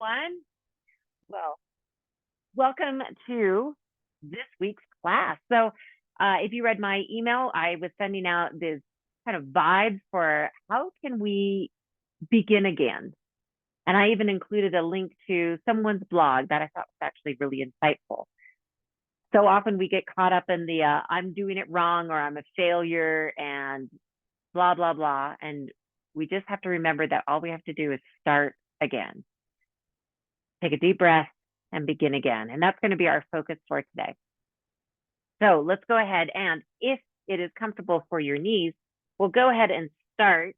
everyone. Well, welcome to this week's class. If you read my email, I was sending out this kind of vibes for how can we begin again. And I even included a link to someone's blog that I thought was actually really insightful. So often we get caught up in the I'm doing it wrong or I'm a failure and blah, blah, blah. And we just have to remember that all we have to do is start again. Take a deep breath and begin again. And that's going to be our focus for today. So let's go ahead, and if it is comfortable for your knees, we'll go ahead and start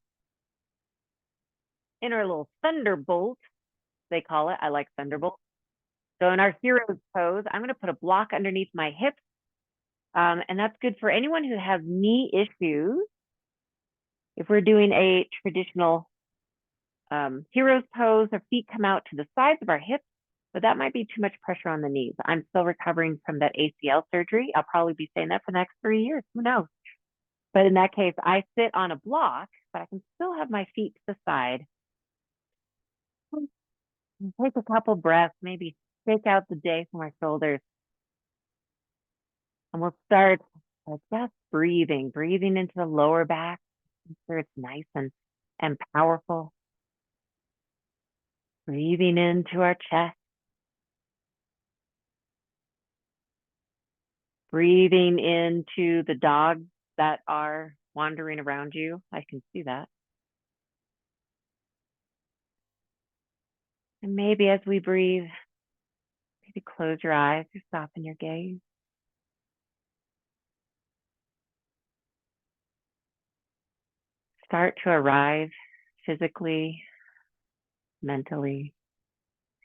in our little thunderbolt, they call it. I like thunderbolt. So in our hero's pose, I'm going to put a block underneath my hips. And that's good for anyone who has knee issues. If we're doing a traditional hero's pose, our feet come out to the sides of our hips, but that might be too much pressure on the knees. I'm still recovering from that ACL surgery. I'll probably be saying that for the next 3 years. Who knows? But in that case, I sit on a block, but I can still have my feet to the side. Take a couple breaths, maybe shake out the day from our shoulders. And we'll start by just breathing into the lower back. Make sure it's nice and powerful. Breathing into our chest. Breathing into the dogs that are wandering around you. I can see that. And maybe as we breathe, maybe close your eyes or soften your gaze. Start to arrive physically, mentally,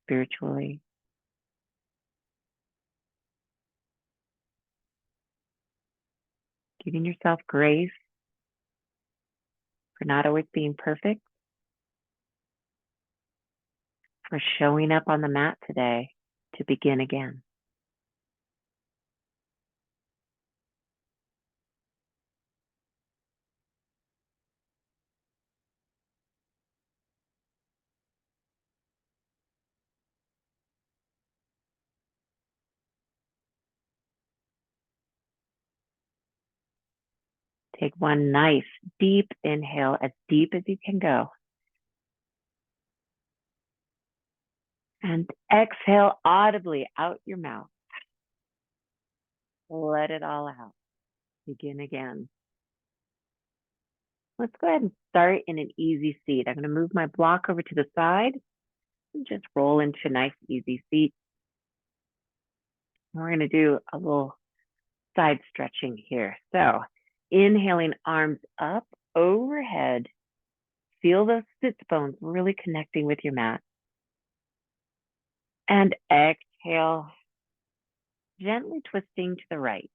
spiritually. Giving yourself grace for not always being perfect, for showing up on the mat today to begin again. Take one nice deep inhale, as deep as you can go. And exhale audibly out your mouth. Let it all out. Begin again. Let's go ahead and start in an easy seat. I'm going to move my block over to the side and just roll into a nice easy seat. We're going to do a little side stretching here. So inhaling, arms up overhead. Feel those sit bones really connecting with your mat. And exhale, gently twisting to the right.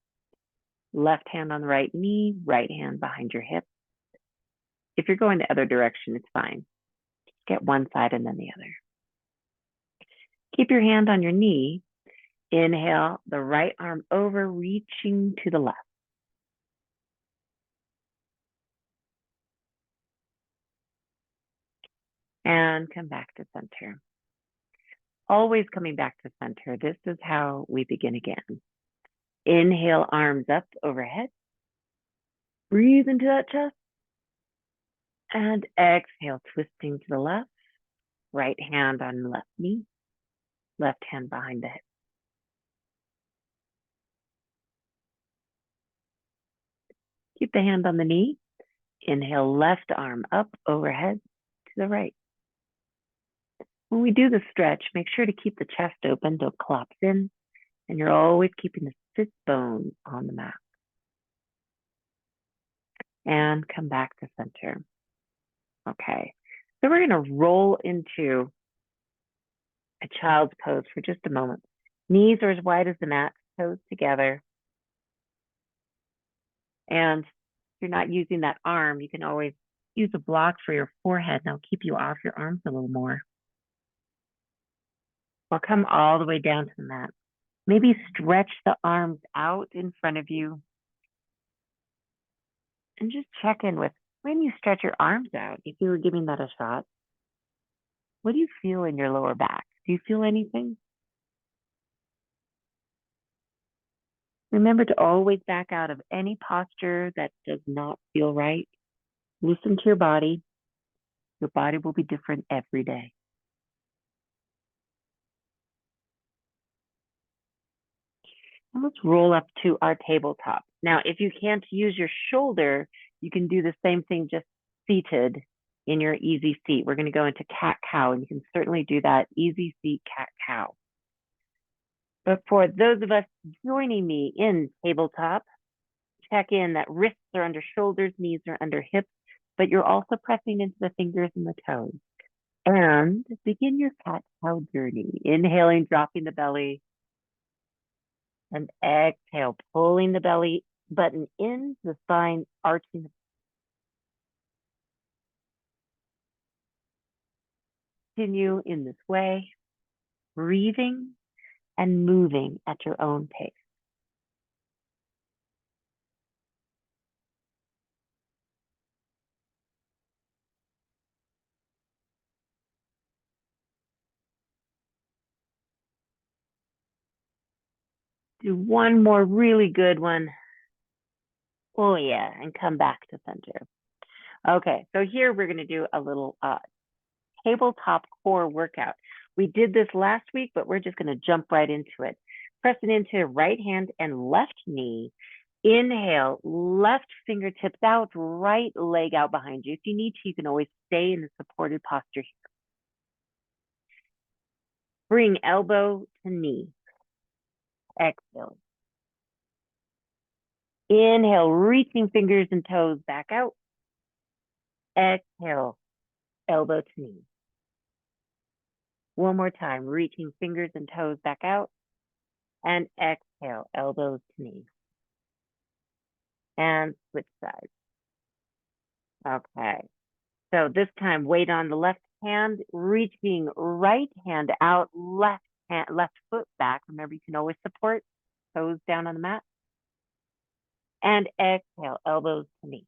Left hand on the right knee, right hand behind your hip. If you're going the other direction, it's fine. Just get one side and then the other. Keep your hand on your knee. Inhale, the right arm over, reaching to the left. And come back to center. Always coming back to center. This is how we begin again. Inhale, arms up overhead. Breathe into that chest. And exhale, twisting to the left. Right hand on the left knee. Left hand behind the hip. Keep the hand on the knee. Inhale, left arm up overhead to the right. When we do the stretch, make sure to keep the chest open, don't collapse in, and you're always keeping the sit bone on the mat. And come back to center. Okay, so we're going to roll into a child's pose for just a moment. Knees are as wide as the mat, toes together. And if you're not using that arm, you can always use a block for your forehead. That'll keep you off your arms a little more. Or come all the way down to the mat. Maybe stretch the arms out in front of you. And just check in with when you stretch your arms out, if you were giving that a shot, what do you feel in your lower back? Do you feel anything? Remember to always back out of any posture that does not feel right. Listen to your body. Your body will be different every day. And let's roll up to our tabletop. Now, if you can't use your shoulder, you can do the same thing just seated in your easy seat. We're going to go into cat cow, and you can certainly do that. Easy seat cat cow. But for those of us joining me in tabletop, check in that wrists are under shoulders, knees are under hips, but you're also pressing into the fingers and the toes. And begin your cat cow journey. Inhaling, dropping the belly, and exhale, pulling the belly button in, the spine arching. Continue in this way, breathing and moving at your own pace. Do one more really good one. Oh yeah, and come back to center. Okay, so here we're going to do a little tabletop core workout. We did this last week, but we're just going to jump right into it. Pressing into right hand and left knee. Inhale, left fingertips out, right leg out behind you. If you need to, you can always stay in the supported posture here. Bring elbow to knee. Exhale. Inhale, reaching fingers and toes back out. Exhale, elbow to knee. One more time, reaching fingers and toes back out. And exhale, elbows to knee. And switch sides. Okay. So this time, weight on the left hand, reaching right hand out, left foot back. Remember, you can always support toes down on the mat. And exhale, elbows to knee.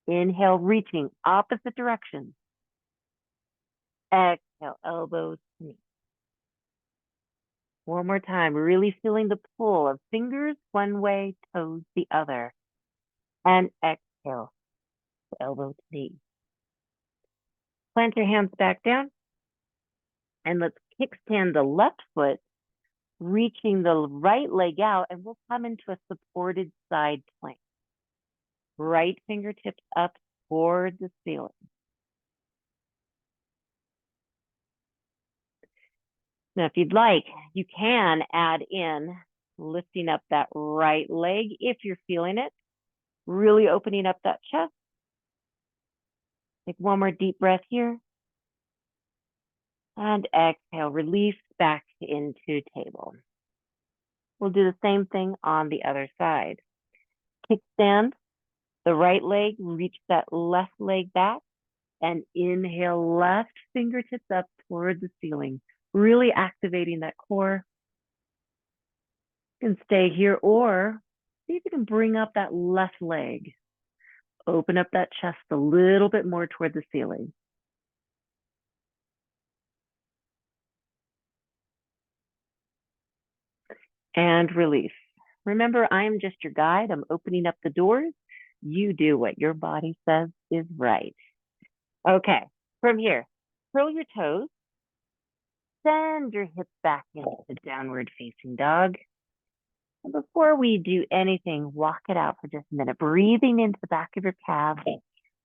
Inhale, reaching opposite direction. Exhale, elbows to knee. One more time, really feeling the pull of fingers one way, toes the other. And exhale, elbow to knee. Plant your hands back down. And let's kickstand the left foot, reaching the right leg out, and we'll come into a supported side plank. Right fingertips up toward the ceiling. Now, if you'd like, you can add in lifting up that right leg if you're feeling it, really opening up that chest. Take one more deep breath here. And exhale, release back into table. We'll do the same thing on the other side. Kickstand the right leg, reach that left leg back, and inhale, left fingertips up toward the ceiling, really activating that core. You can stay here, or see if you can bring up that left leg. Open up that chest a little bit more toward the ceiling. And release. Remember, I am just your guide. I'm opening up the doors. You do what your body says is right. Okay, from here, curl your toes. Send your hips back into downward facing dog. And before we do anything, walk it out for just a minute. Breathing into the back of your calf,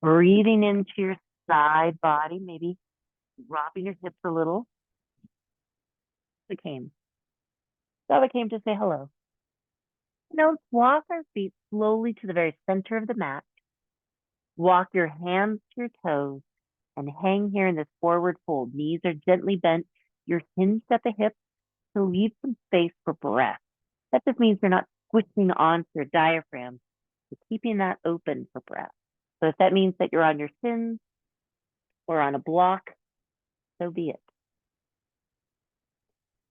breathing into your side body, maybe dropping your hips a little. It came. So I came to say hello. Now let's walk our feet slowly to the very center of the mat. Walk your hands to your toes and hang here in this forward fold. Knees are gently bent. You're hinged at the hips to leave some space for breath. That just means you're not squishing onto your diaphragm. You're keeping that open for breath. So if that means that you're on your shins or on a block, so be it.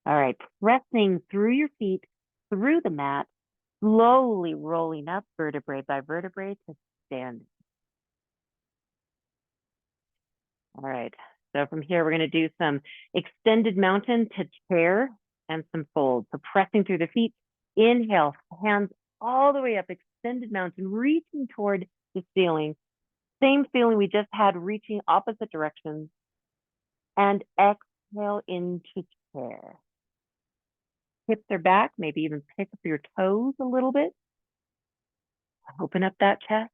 All right, pressing through your feet, through the mat, slowly rolling up vertebrae by vertebrae to stand. All right, So from here, we're going to do some extended mountain to chair and some folds. So pressing through the feet, inhale, hands all the way up, extended mountain, reaching toward the ceiling. Same feeling we just had, reaching opposite directions. And exhale into chair. Hips are back, maybe even pick up your toes a little bit. Open up that chest.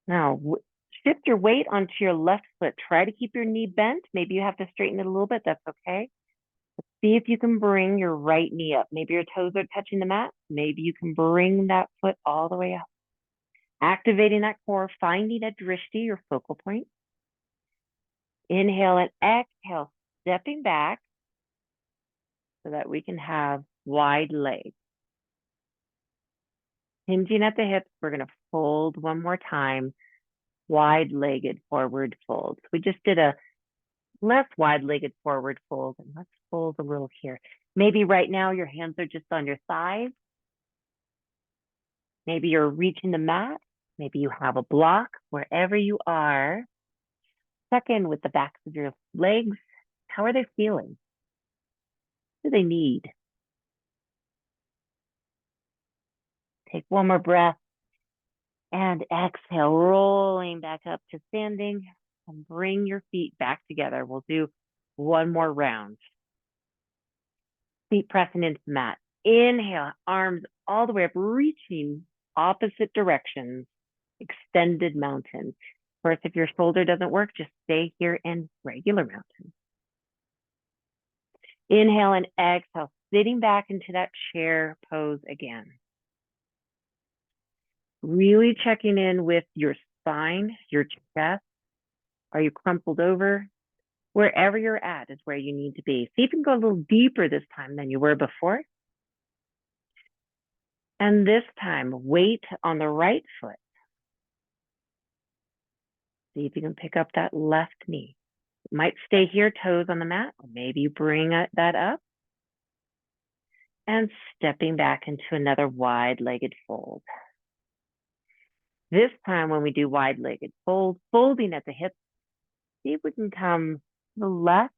Now, shift your weight onto your left foot. Try to keep your knee bent. Maybe you have to straighten it a little bit. That's okay. But see if you can bring your right knee up. Maybe your toes are touching the mat. Maybe you can bring that foot all the way up. Activating that core, finding a drishti, your focal point. Inhale and exhale, stepping back so that we can have wide legs. Hinging at the hips, we're going to fold one more time. Wide-legged forward fold. We just did a less wide-legged forward fold, and let's fold a little here. Maybe right now your hands are just on your thighs. Maybe you're reaching the mat. Maybe you have a block. Wherever you are, check in with the backs of your legs. How are they feeling? What do they need? Take one more breath and exhale, rolling back up to standing, and bring your feet back together. We'll do one more round. Feet pressing into the mat. Inhale, arms all the way up, reaching opposite directions. Extended mountain. Of course, if your shoulder doesn't work, just stay here in regular mountain. Inhale and exhale, sitting back into that chair pose again. Really checking in with your spine, your chest. Are you crumpled over? Wherever you're at is where you need to be. See if you can go a little deeper this time than you were before. And this time, weight on the right foot. See if you can pick up that left knee. It might stay here, toes on the mat, or maybe you bring that up. And stepping back into another wide-legged fold. This time when we do wide-legged fold, folding at the hips, see if we can come to the left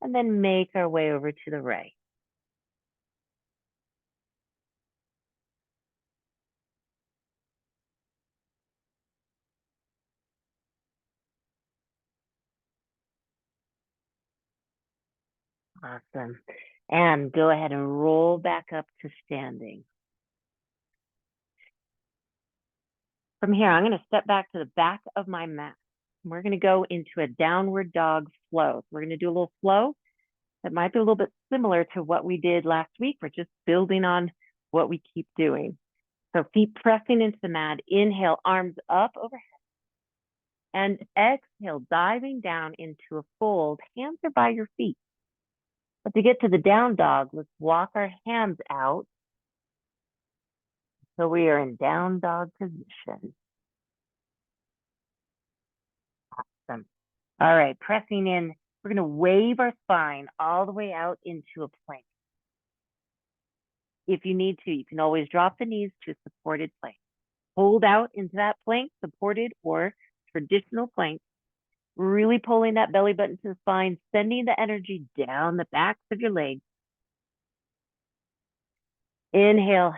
and then make our way over to the right. Awesome. And go ahead and roll back up to standing. From here, I'm going to step back to the back of my mat. We're going to go into a downward dog flow. We're going to do a little flow that might be a little bit similar to what we did last week. We're just building on what we keep doing. So feet pressing into the mat. Inhale, arms up overhead. And exhale, diving down into a fold. Hands are by your feet. But to get to the down dog, let's walk our hands out. So we are in down dog position. Awesome. All right, pressing in. We're going to wave our spine all the way out into a plank. If you need to, you can always drop the knees to supported plank. Hold out into that plank, supported or traditional plank. Really pulling that belly button to the spine, sending the energy down the backs of your legs. Inhale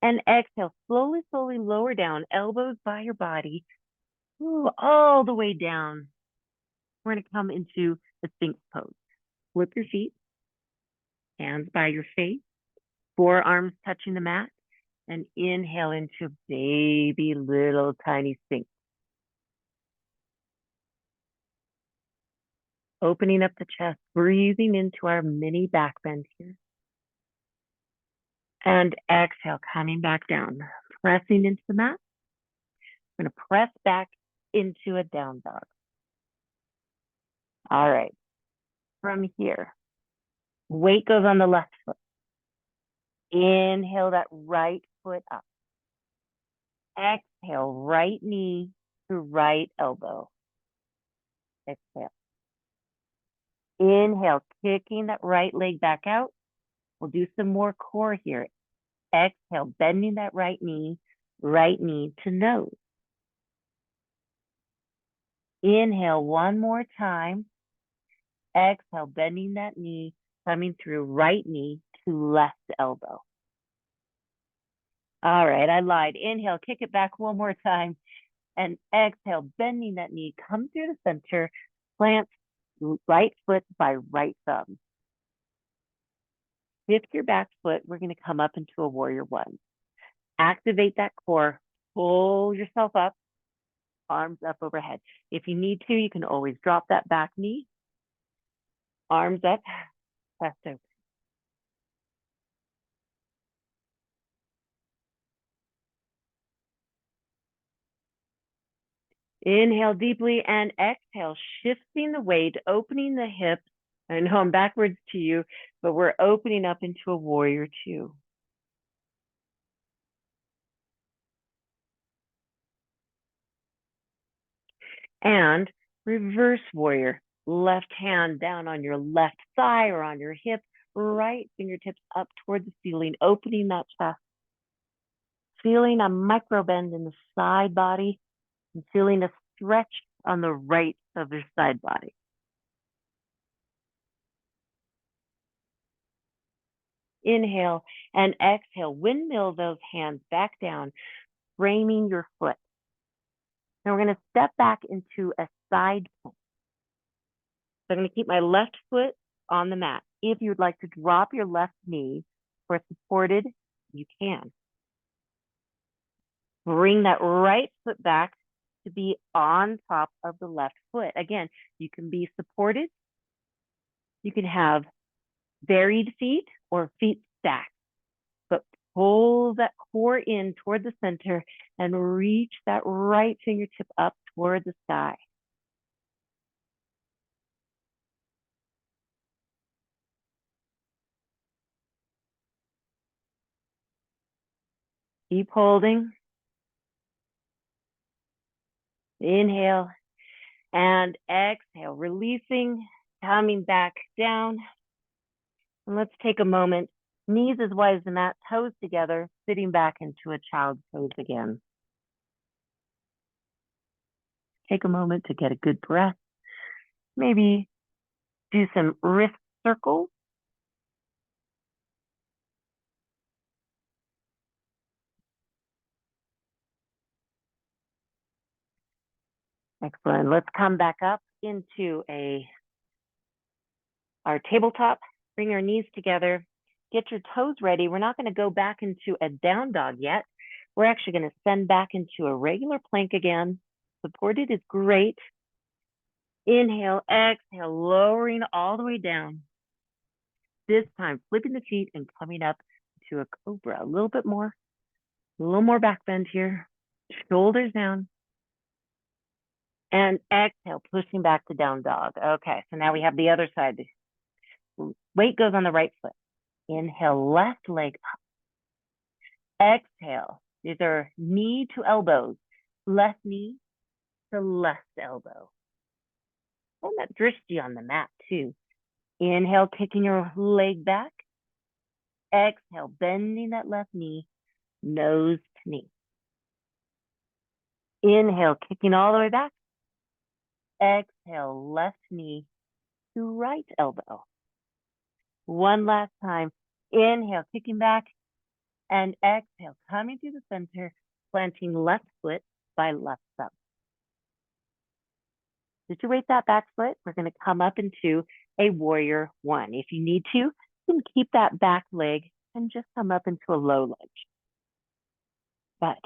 and exhale. Slowly, slowly lower down, elbows by your body. Ooh, all the way down. We're going to come into the Sphinx pose. Flip your feet, hands by your face, forearms touching the mat, and inhale into baby little tiny Sphinx. Opening up the chest, breathing into our mini back bend here. And exhale, coming back down, pressing into the mat. We're going to press back into a down dog. All right. From here, weight goes on the left foot. Inhale that right foot up. Exhale, right knee to right elbow. Exhale. Inhale, kicking that right leg back out. We'll do some more core here. Exhale, bending that right knee to nose. Inhale one more time. Exhale, bending that knee, coming through right knee to left elbow. All right, I lied. Inhale, kick it back one more time. And exhale, bending that knee, come through the center, plant right foot by right thumb. Lift your back foot. We're going to come up into a warrior one. Activate that core. Pull yourself up, arms up overhead. If you need to, you can always drop that back knee. Arms up, chest open. Inhale deeply and exhale, shifting the weight, opening the hips. I know I'm backwards to you, but we're opening up into a warrior two. And reverse warrior. Left hand down on your left thigh or on your hip, right fingertips up toward the ceiling, opening that chest. Feeling a micro bend in the side body and feeling a stretch on the right of your side body. Inhale and exhale, windmill those hands back down, framing your foot. Now we're going to step back into a side plank. So I'm going to keep my left foot on the mat. If you would like to drop your left knee for supported, you can. Bring that right foot back to be on top of the left foot. Again, you can be supported. You can have buried feet or feet stacked, but pull that core in toward the center and reach that right fingertip up toward the sky. Keep holding. Inhale and exhale, releasing, coming back down. And let's take a moment, knees as wide as the mat, toes together, sitting back into a child's pose again. Take a moment to get a good breath. Maybe do some wrist circles. Excellent. Let's come back up into our tabletop. Bring our knees together. Get your toes ready. We're not going to go back into a down dog yet. We're actually going to send back into a regular plank again. Supported is great. Inhale, exhale, lowering all the way down. This time, flipping the feet and coming up to a cobra. A little more back bend here. Shoulders down. And exhale, pushing back to down dog. Okay, so now we have the other side. Weight goes on the right foot. Inhale, left leg up. Exhale. These are knee to elbows. Left knee to left elbow. Hold that drishti on the mat too. Inhale, kicking your leg back. Exhale, bending that left knee, nose to knee. Inhale, kicking all the way back. Exhale, left knee to right elbow. One last time. Inhale, kicking back. And exhale, coming through the center, planting left foot by left thumb. Situate that back foot. We're going to come up into a warrior one. If you need to, you can keep that back leg and just come up into a low lunge. But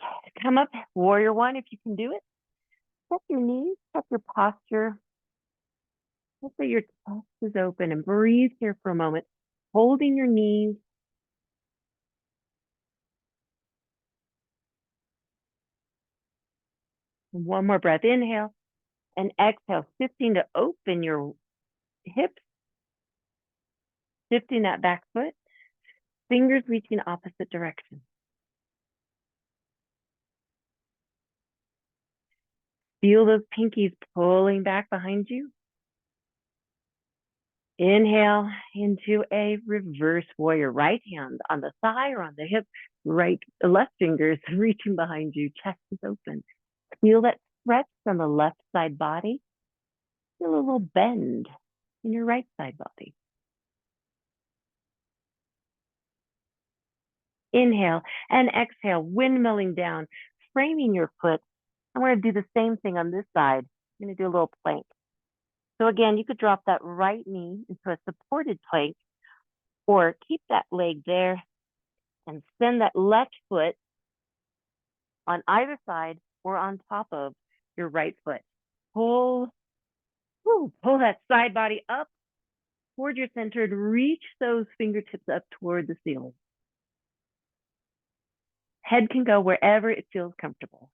come up, warrior one, if you can do it. Check your knees, check your posture. Hope that your chest is open and breathe here for a moment, holding your knees. One more breath, inhale and exhale, shifting to open your hips, shifting that back foot, fingers reaching opposite direction. Feel those pinkies pulling back behind you. Inhale into a reverse warrior. Right hand on the thigh or on the hip, left fingers reaching behind you, chest is open. Feel that stretch from the left side body. Feel a little bend in your right side body. Inhale and exhale, windmilling down, framing your foot. And we're going to do the same thing on this side. I'm going to do a little plank. So again, you could drop that right knee into a supported plank or keep that leg there and send that left foot on either side or on top of your right foot. Pull that side body up toward your center and reach those fingertips up toward the ceiling. Head can go wherever it feels comfortable.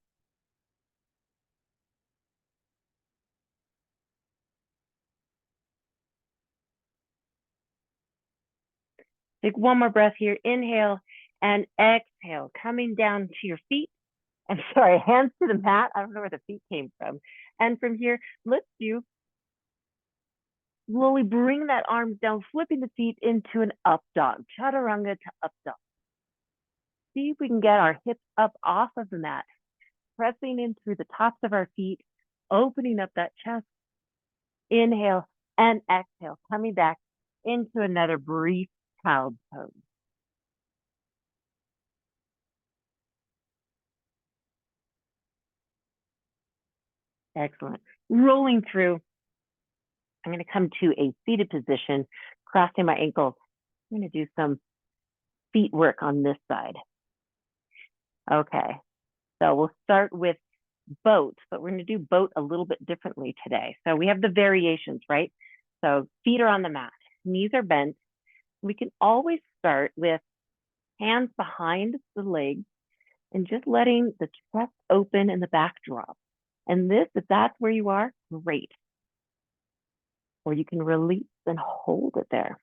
Take one more breath here. Inhale and exhale, coming down to your feet. I'm sorry, hands to the mat. I don't know where the feet came from. And from here, let's do slowly bring that arms down, flipping the feet into an up dog, chaturanga to up dog. See if we can get our hips up off of the mat, pressing in through the tops of our feet, opening up that chest. Inhale and exhale, coming back into another brief child's pose. Excellent. Rolling through, I'm going to come to a seated position, crossing my ankles. I'm going to do some feet work on this side. Okay, so we'll start with boat, but we're going to do boat a little bit differently today. So we have the variations, right? So feet are on the mat, knees are bent. We can always start with hands behind the legs and just letting the chest open and the back drop. And this, if that's where you are, great. Or you can release and hold it there.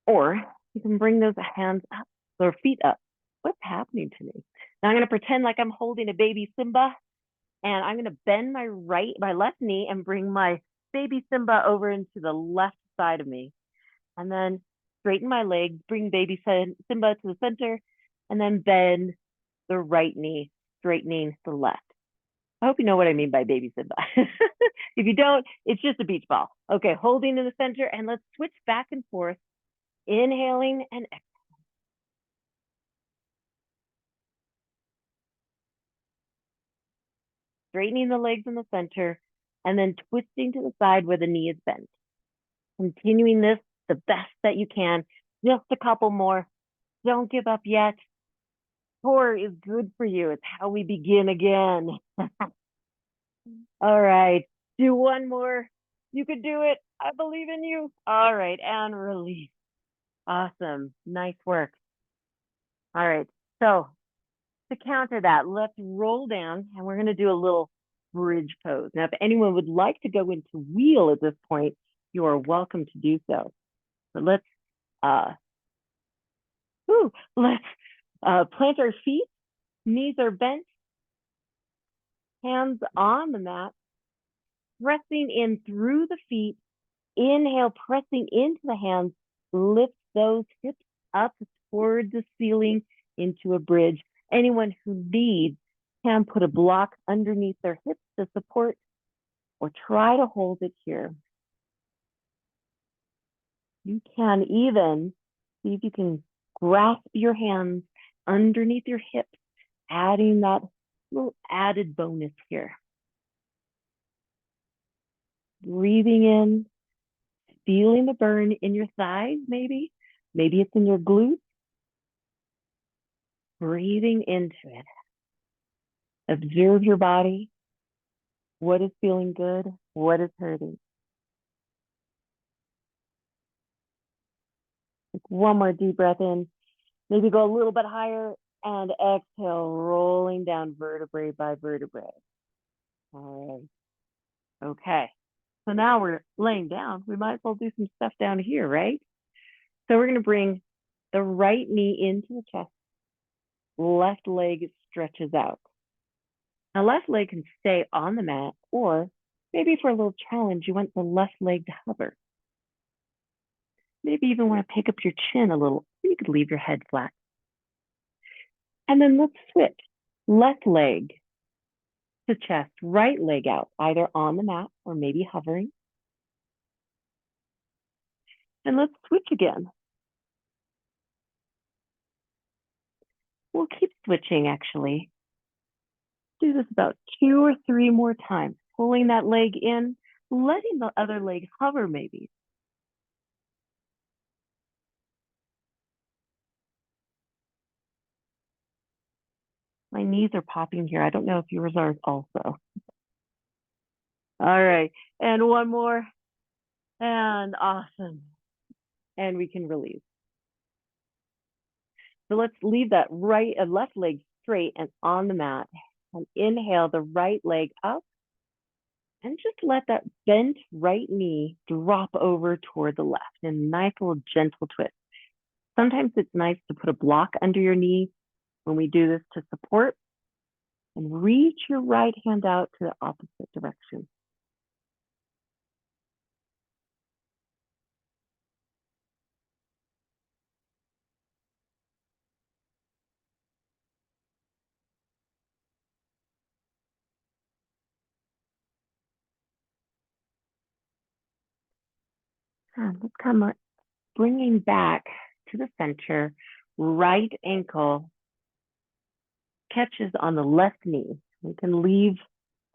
Or you can bring those hands up, or feet up. What's happening to me? Now I'm going to pretend like I'm holding a baby Simba, and I'm going to bend my left knee and bring my baby Simba over into the left side of me. And then straighten my legs, bring baby Simba to the center, and then bend the right knee, straightening the left. I hope you know what I mean by baby Simba. If you don't, it's just a beach ball. Okay, holding in the center, and let's switch back and forth, inhaling and exhaling. Straightening the legs in the center, and then twisting to the side where the knee is bent. Continuing this the best that you can. Just a couple more. Don't give up yet. Core is good for you. It's how we begin again. All right, do one more. You could do it. I believe in you. All right, and release. Awesome. Nice work. All right, so to counter that, let's roll down and we're going to do a little bridge pose. Now, if anyone would like to go into wheel at this point, you are welcome to do so. But let's plant our feet, knees are bent, hands on the mat, pressing in through the feet. Inhale, pressing into the hands, lift those hips up toward the ceiling into a bridge. Anyone who needs can put a block underneath their hips to support or try to hold it here. You can even see if you can grasp your hands underneath your hips, adding that little added bonus here. Breathing in, feeling the burn in your thighs, maybe. Maybe it's in your glutes. Breathing into it. Observe your body. What is feeling good? What is hurting? Take one more deep breath in. Maybe go a little bit higher and exhale, rolling down vertebrae by vertebrae. All right. Okay. So now we're laying down. We might as well do some stuff down here, right? So we're going to bring the right knee into the chest. Left leg stretches out. Now, left leg can stay on the mat, or maybe for a little challenge, you want the left leg to hover. Maybe even want to pick up your chin a little You could leave your head flat. And then let's switch. Left leg to chest, right leg out, either on the mat or maybe hovering. And let's switch again. We'll keep switching actually. Do this about 2 or 3 more times, pulling that leg in, letting the other leg hover maybe. My knees are popping here. I don't know if yours are also. All right, and one more, and awesome. And we can release. So let's leave that left leg straight and on the mat. And inhale the right leg up and just let that bent right knee drop over toward the left in a nice little gentle twist. Sometimes it's nice to put a block under your knee when we do this to support, and reach your right hand out to the opposite direction. Let's come bringing back to the center, right ankle catches on the left knee. We can leave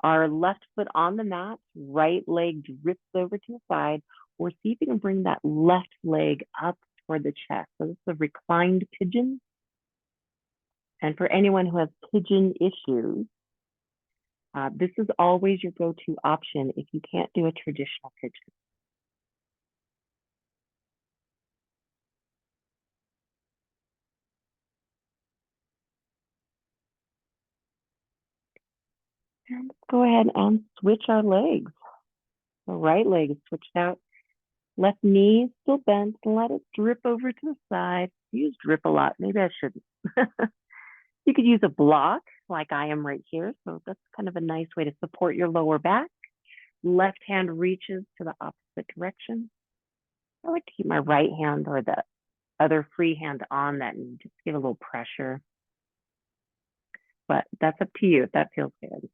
our left foot on the mat, right leg drifts over to the side, or see if you can bring that left leg up toward the chest. So this is a reclined pigeon. And for anyone who has pigeon issues, this is always your go-to option if you can't do a traditional pigeon. And let's go ahead and switch our legs. The right leg is switched out. Left knee still bent. Let it drip over to the side. I use drip a lot. Maybe I shouldn't. You could use a block like I am right here. So that's kind of a nice way to support your lower back. Left hand reaches to the opposite direction. I like to keep my right hand or the other free hand on that and just give a little pressure. But that's up to you if that feels good.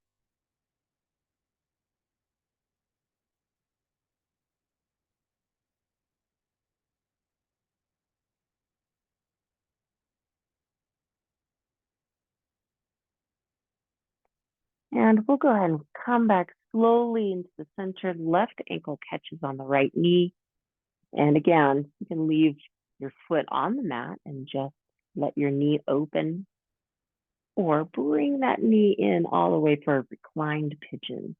And we'll go ahead and come back slowly into the center. Left ankle catches on the right knee. And again, you can leave your foot on the mat and just let your knee open, or bring that knee in all the way for a reclined pigeon.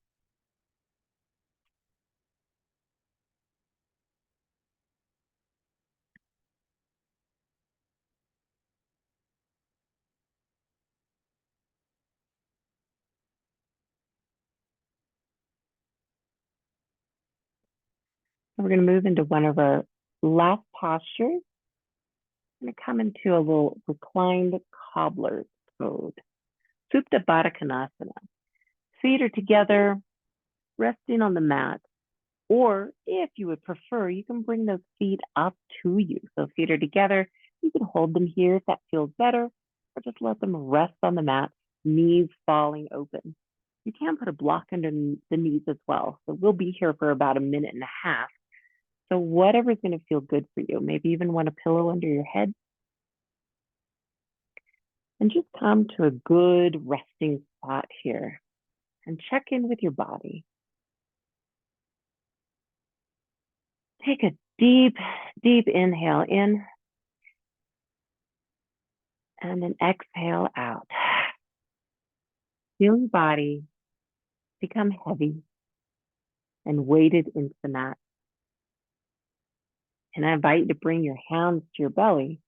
We're going to move into one of our last postures. I'm going to come into a little reclined cobbler pose, Supta Baddha Konasana. Feet are together, resting on the mat. Or if you would prefer, you can bring those feet up to you. So feet are together. You can hold them here if that feels better, or just let them rest on the mat, knees falling open. You can put a block under the knees as well. So we'll be here for about 1.5 minutes. So whatever's going to feel good for you. Maybe even want a pillow under your head. And just come to a good resting spot here and check in with your body. Take a deep, deep inhale in and an exhale out. Feel your body become heavy and weighted into the mat. And I invite you to bring your hands to your belly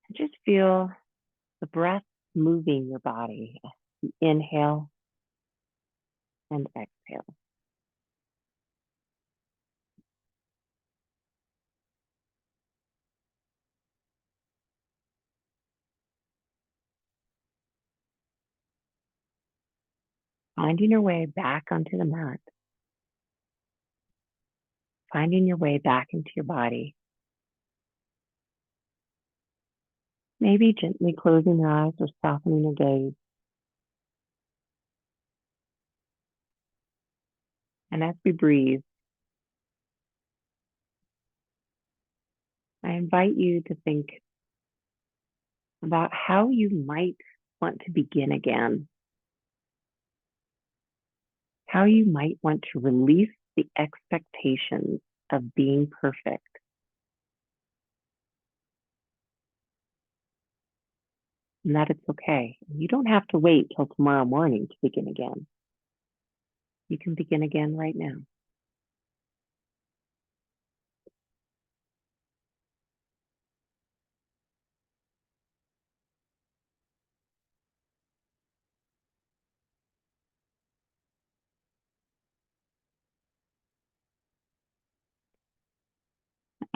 and just feel the breath moving your body as you inhale and exhale. Finding your way back onto the mat. Finding your way back into your body. Maybe gently closing your eyes or softening your gaze. And as we breathe, I invite you to think about how you might want to begin again, how you might want to release the expectations of being perfect, and that it's okay. You don't have to wait till tomorrow morning to begin again. You can begin again right now.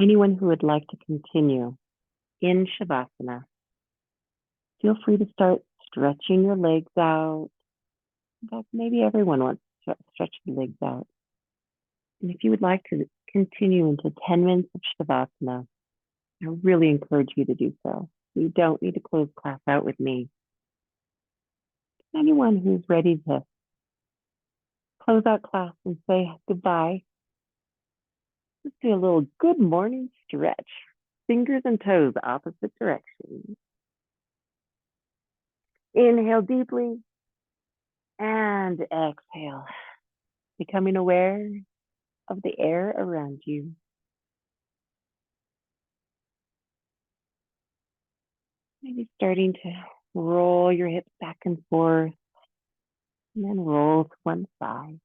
Anyone who would like to continue in Shavasana, feel free to start stretching your legs out. In fact, maybe everyone wants to stretch your legs out. And if you would like to continue into 10 minutes of Shavasana, I really encourage you to do so. You don't need to close class out with me. Anyone who's ready to close out class and say goodbye, let's do a little good morning stretch. Fingers and toes opposite directions. Inhale deeply and exhale, becoming aware of the air around you. Maybe starting to roll your hips back and forth and then roll to one side.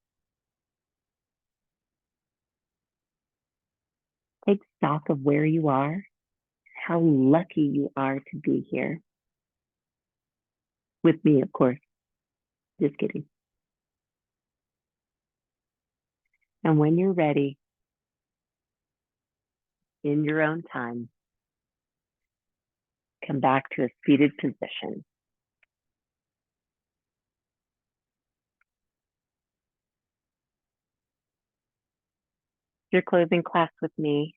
Take stock of where you are, how lucky you are to be here. With me, of course. Just kidding. And when you're ready, in your own time, come back to a seated position. If you're closing class with me,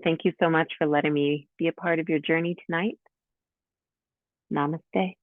thank you so much for letting me be a part of your journey tonight. Namaste.